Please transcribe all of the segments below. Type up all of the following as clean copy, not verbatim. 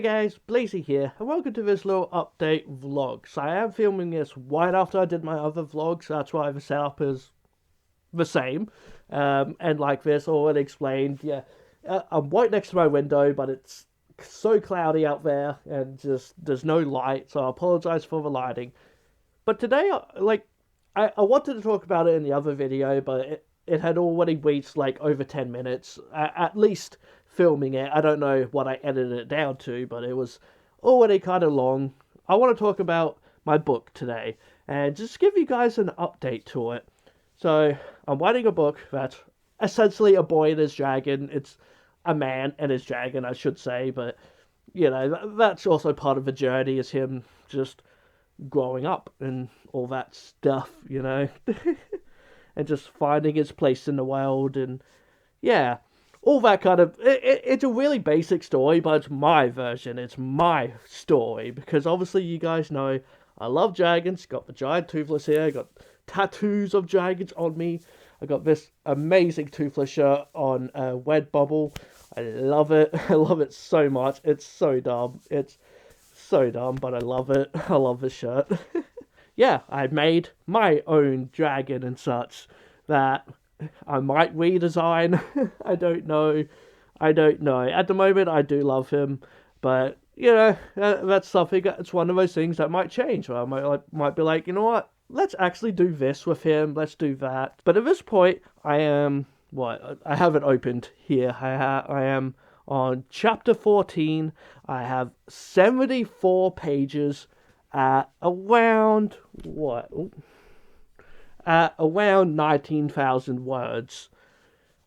Hey guys, Blazie here, and welcome to this little update vlog. So I am filming this right after I did my other vlog, so that's why the setup is the same. And like this, already explained, yeah, I'm right next to my window, but it's so cloudy out there, and just there's no light, so I apologize for the lighting. But today, I wanted to talk about it in the other video, but it had already reached like over 10 minutes, at least filming it. I don't know what I edited it down to, but it was already kind of long. I want to talk about my book today and just give you guys an update to it. So, I'm writing a book that's essentially a boy and his dragon. It's a man and his dragon, I should say, but that's also part of the journey, is him just growing up and all that stuff. And just finding his place in the world, and yeah, all that kind of it's a really basic story, but it's my version, it's my story, because obviously you guys know I love dragons. Got the giant toothless here, got tattoos of dragons on me. I got this amazing toothless shirt on Redbubble. I love it. I love it so much. It's so dumb, but I love it. I love this shirt. Yeah, I made my own dragon and such that I might redesign. I don't know. At the moment, I do love him, but that's something. It's one of those things that might change. Where I might be like, you know what? Let's actually do this with him. Let's do that. But at this point, I am what? I haven't opened here. I am on chapter 14. I have 74 pages at around At around 19,000 words.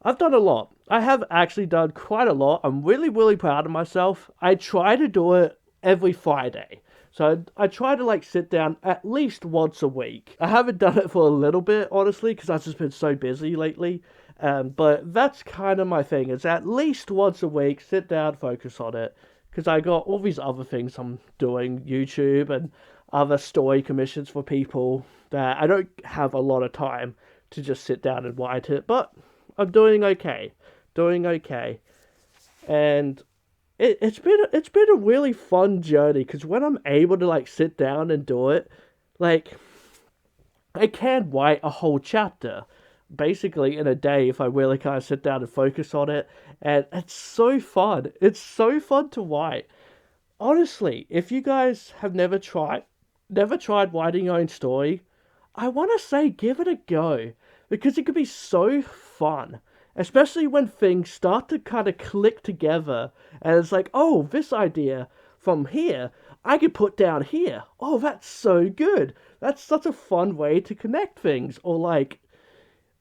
I've done a lot. I have actually done quite a lot. I'm really, really proud of myself. I try to do it every Friday. So I try to sit down at least once a week. I haven't done it for a little bit, honestly, because I've just been so busy lately. But that's kind of my thing, is at least once a week, sit down, focus on it. Because I got all these other things I'm doing, YouTube and other story commissions for people, that I don't have a lot of time to just sit down and write it. But I'm doing okay. And it's been a really fun journey, because when I'm able to sit down and do it, I can write a whole chapter basically in a day if I really kind of sit down and focus on it. And it's so fun. It's so fun to write. Honestly, if you guys have never tried writing your own story, I want to say give it a go, because it could be so fun, especially when things start to kind of click together, and it's like, oh, this idea from here, I could put down here. Oh, that's so good. That's such a fun way to connect things. Or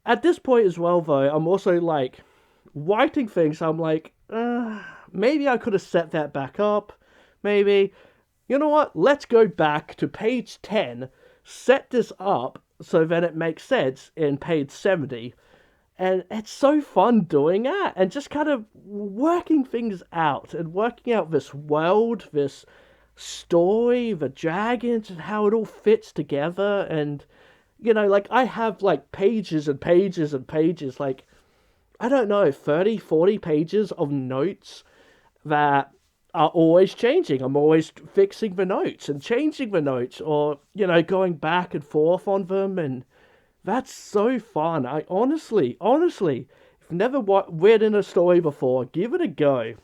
at this point as well, though, I'm also writing things. I'm like, maybe I could have set that back up. Maybe, you know what? Let's go back to page 10, set this up so then it makes sense in page 70. And it's so fun doing that, and just kind of working things out, and working out this world, this story, the dragons, and how it all fits together. And I have pages and pages and pages, I don't know, 30, 40 pages of notes that are always changing. I'm always fixing the notes and changing the notes, or, going back and forth on them. And that's so fun. I honestly, if you've never written a story before, give it a go.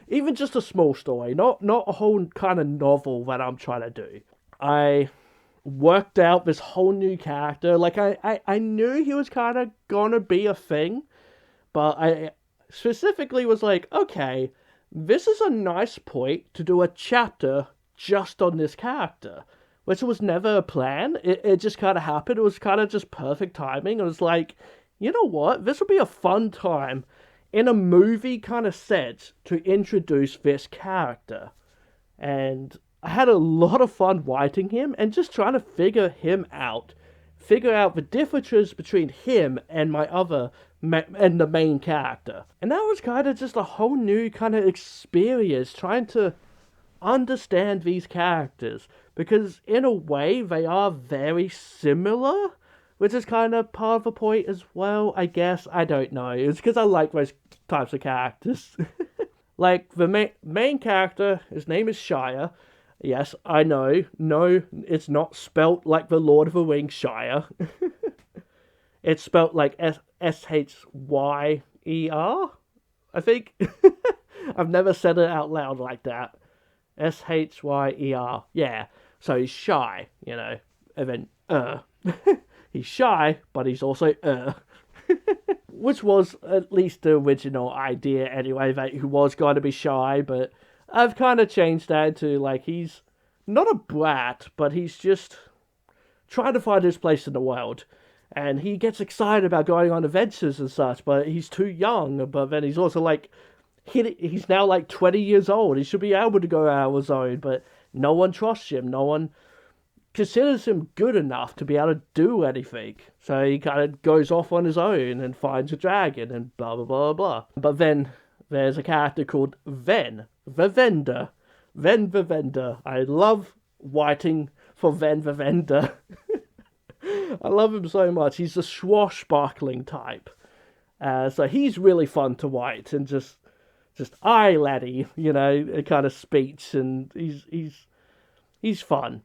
Even just a small story, not a whole kind of novel that I'm trying to do. I worked out this whole new character. I knew he was kind of gonna be a thing, but I specifically was like, okay, this is a nice point to do a chapter just on this character, which was never a plan. It just kind of happened. It was kind of just perfect timing. It was like, you know what? This would be a fun time in a movie kind of sense to introduce this character. And I had a lot of fun writing him and just trying to figure out the differences between him and and the main character. And that was kind of just a whole new kind of experience, trying to understand these characters, because in a way they are very similar, which is kind of part of the point as well, I guess. I don't know. It's because I like those types of characters. Like, the main character, his name is Shire. Yes, I know. No, it's not spelt like the Lord of the Rings Shire. It's spelt like Shyer, I think. I've never said it out loud like that. Shyer. Yeah. So he's shy, and then. He's shy, but he's also which was at least the original idea anyway, that he was going to be shy, but I've kind of changed that to, like, he's not a brat, but he's just trying to find his place in the world. And he gets excited about going on adventures and such, but he's too young. But then he's also like, he's now like 20 years old. He should be able to go out on his own, but no one trusts him. No one considers him good enough to be able to do anything. So he kind of goes off on his own and finds a dragon and blah, blah, blah, blah. But then there's a character called Ven, the Vendor. Ven the Vendor. I love writing for Ven the Vendor. I love him so much. He's a swashbuckling type. So he's really fun to write and just aye laddie, a kind of speech, and he's fun.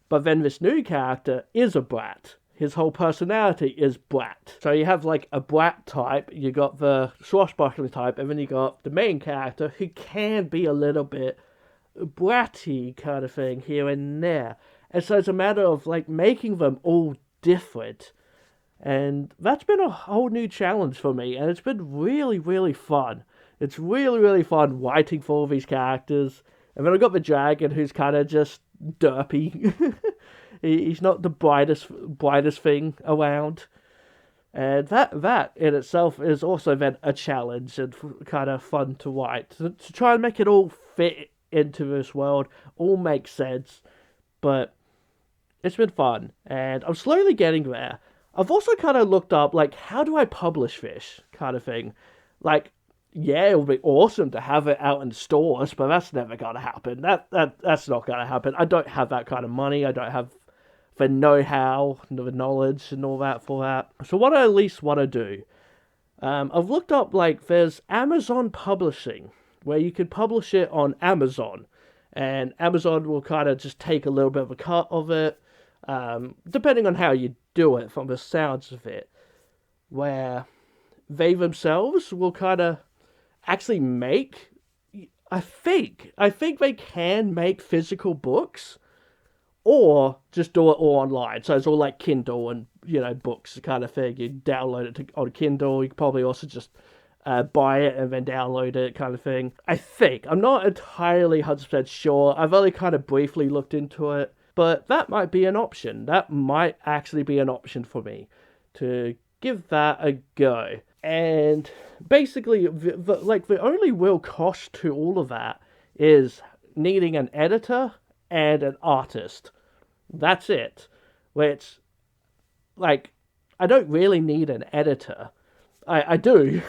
But then this new character is a brat. His whole personality is brat. So you have like a brat type, you got the swashbuckling type, and then you got the main character who can be a little bit bratty kind of thing here and there. And so it's a matter of like making them all different. And that's been a whole new challenge for me, and it's been really, really fun. It's really, really fun writing for all these characters. And then I got the dragon, who's kind of just derpy. He's not the brightest thing around. And that in itself is also then a challenge and kind of fun to write. To try and make it all fit into this world, all make sense. But it's been fun, and I'm slowly getting there. I've also kind of looked up, like, how do I publish this kind of thing? Like, yeah, it would be awesome to have it out in stores, but that's never going to happen. That's not going to happen. I don't have that kind of money. I don't have the know-how, the knowledge, and all that for that. So what I at least want to do, I've looked up, like, there's Amazon Publishing, where you can publish it on Amazon, and Amazon will kind of just take a little bit of a cut of it, depending on how you do it, from the sounds of it, where they themselves will kind of actually make, I think they can make physical books, or just do it all online. So it's all like Kindle and, books kind of thing. You download it on Kindle. You can probably also just buy it and then download it kind of thing. I think. I'm not entirely 100% sure. I've only kind of briefly looked into it. But that might be an option. That might actually be an option for me to give that a go. And basically, the only real cost to all of that is needing an editor and an artist. That's it. Which, like, I don't really need an editor. I do.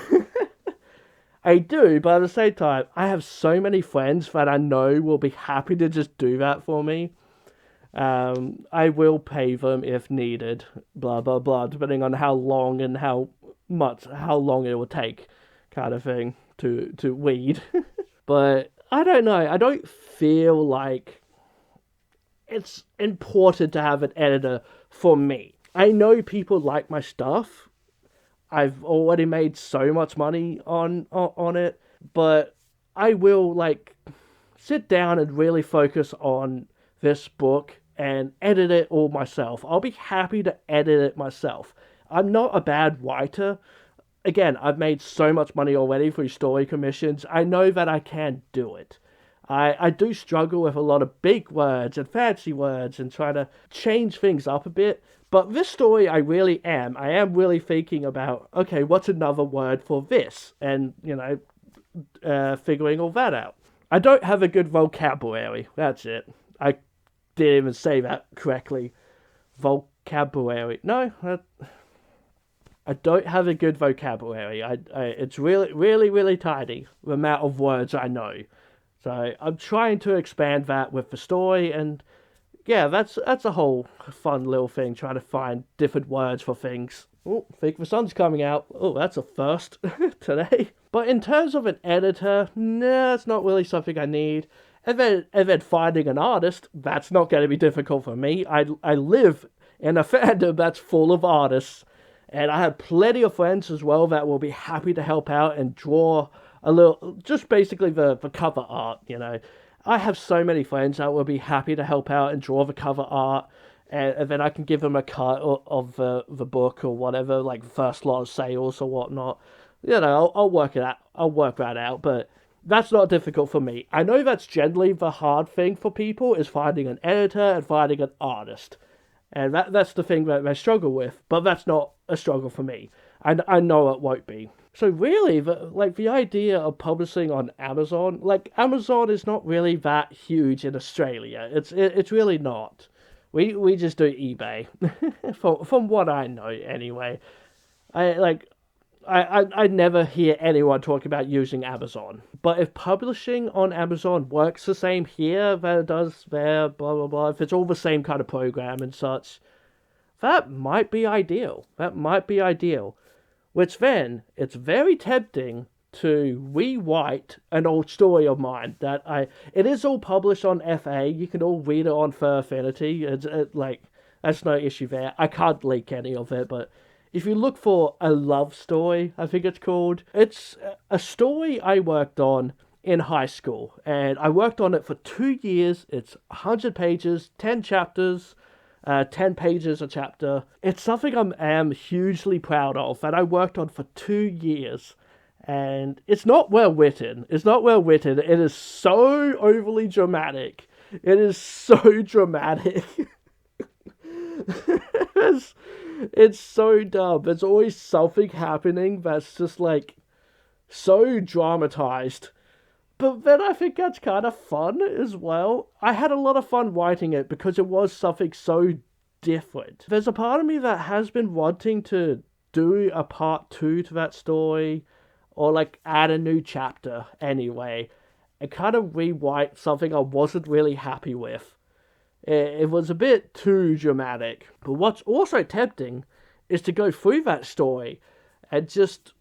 I do, but at the same time, I have so many friends that I know will be happy to just do that for me. I will pay them if needed, blah, blah, blah, depending on how long and how long it will take, kind of thing, to weed. But I don't know, I don't feel like it's important to have an editor for me. I know people like my stuff. I've already made so much money on it, but I will, like, sit down and really focus on this book and edit it all myself. I'll be happy to edit it myself. I'm not a bad writer. Again, I've made so much money already through story commissions. I know that I can do it. I do struggle with a lot of big words and fancy words and trying to change things up a bit. But this story, I am really thinking about, okay, what's another word for this? And, figuring all that out. I don't have a good vocabulary. That's it. I didn't even say that correctly. Vocabulary. No, I don't have a good vocabulary. It's really, really, really tiny, the amount of words I know. So I'm trying to expand that with the story, and yeah, that's a whole fun little thing, trying to find different words for things. Oh, I think the sun's coming out. Oh, that's a first today. But in terms of an editor, nah, it's not really something I need. And then finding an artist, that's not going to be difficult for me. I live in a fandom that's full of artists. And I have plenty of friends as well that will be happy to help out and draw a little, just basically the cover art, you know. I have so many friends that will be happy to help out and draw the cover art. And then I can give them a cut of the book or whatever, like first lot of sales or whatnot. You know, I'll work it out. I'll work that out, but that's not difficult for me. I know that's generally the hard thing for people is finding an editor and finding an artist. And that's the thing that they struggle with, but that's not a struggle for me. And I know it won't be. So really, the idea of publishing on Amazon, like Amazon is not really that huge in Australia. It's really not. We just do eBay, from what I know anyway. I never hear anyone talk about using Amazon. But if publishing on Amazon works the same here that it does there, blah, blah, blah, if it's all the same kind of program and such, that might be ideal. That might be ideal. Which then, it's very tempting to rewrite an old story of mine it is all published on FA. You can all read it on Fur Affinity. That's no issue there. I can't leak any of it, but if you look for A Love Story, I think it's called, it's a story I worked on in high school. And I worked on it for 2 years. It's 100 pages, 10 chapters, 10 pages a chapter. It's something I am hugely proud of that I worked on for 2 years. And it's not well written. It's not well written. It is so overly dramatic. It is so dramatic. It's so dumb. There's always something happening that's just like so dramatized. But then I think that's kind of fun as well. I had a lot of fun writing it because it was something so different. There's a part of me that has been wanting to do a part 2 to that story, or like add a new chapter anyway, and kind of rewrite something I wasn't really happy with. It was a bit too dramatic. But what's also tempting is to go through that story and just,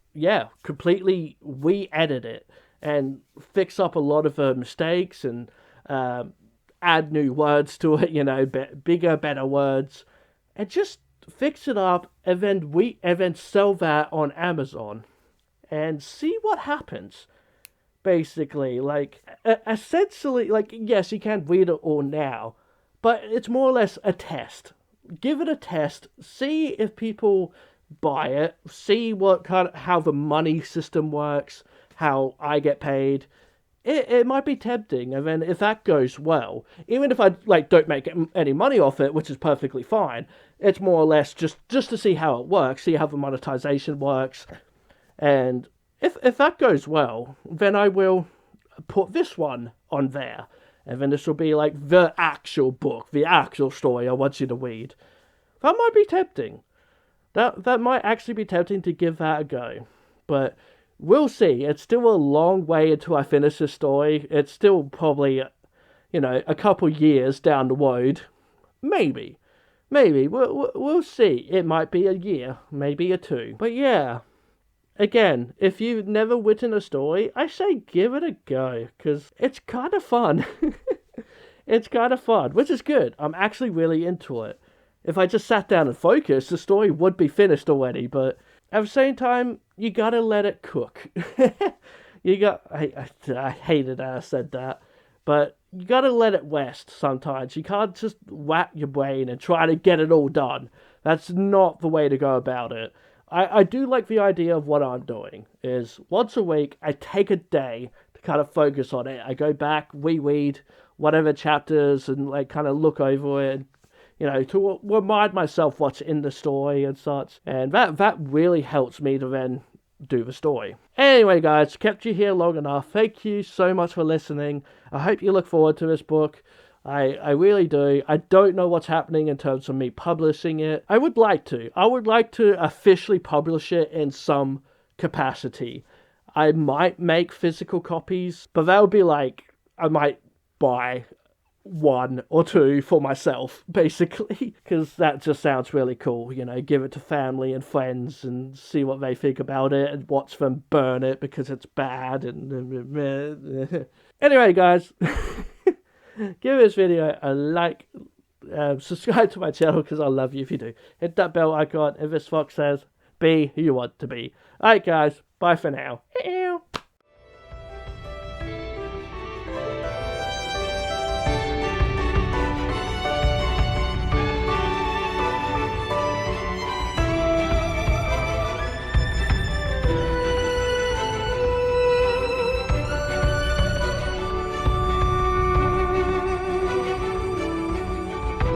completely re-edit it and fix up a lot of mistakes and add new words to it, you know, bigger, better words, and just fix it up and then sell that on Amazon and see what happens. Basically, essentially, yes, you can read it all now, but it's more or less a test. Give it a test. See if people buy it. See how the money system works. How I get paid. It might be tempting, and then if that goes well, even if I don't make any money off it, which is perfectly fine, it's more or less just to see how it works. See how the monetization works, and if that goes well, then I will put this one on there. And then this will be like the actual book, the actual story I want you to read. That might be tempting. That might actually be tempting to give that a go. But we'll see. It's still a long way until I finish this story. It's still probably, a couple years down the road. Maybe. We'll see. It might be a year, maybe a 2. But yeah. Again, if you've never written a story, I say give it a go, because it's kind of fun. It's kind of fun, which is good. I'm actually really into it. If I just sat down and focused, the story would be finished already, but at the same time, you gotta let it cook. I hated that I said that, but you gotta let it rest sometimes. You can't just whack your brain and try to get it all done. That's not the way to go about it. I do like the idea of what I'm doing, is once a week, I take a day to kind of focus on it. I go back, reread whatever chapters and kind of look over it, to remind myself what's in the story and such. And that really helps me to then do the story. Anyway, guys, kept you here long enough. Thank you so much for listening. I hope you look forward to this book. I really do. I don't know what's happening in terms of me publishing it. I would like to. I would like to officially publish it in some capacity. I might make physical copies, but that would be I might buy one or two for myself, basically, because that just sounds really cool. You know, give it to family and friends and see what they think about it, and watch them burn it because it's bad. And anyway, guys, give this video a like. Subscribe to my channel because I love you if you do. Hit that bell icon if this fox says be who you want to be. Alright, guys, bye for now.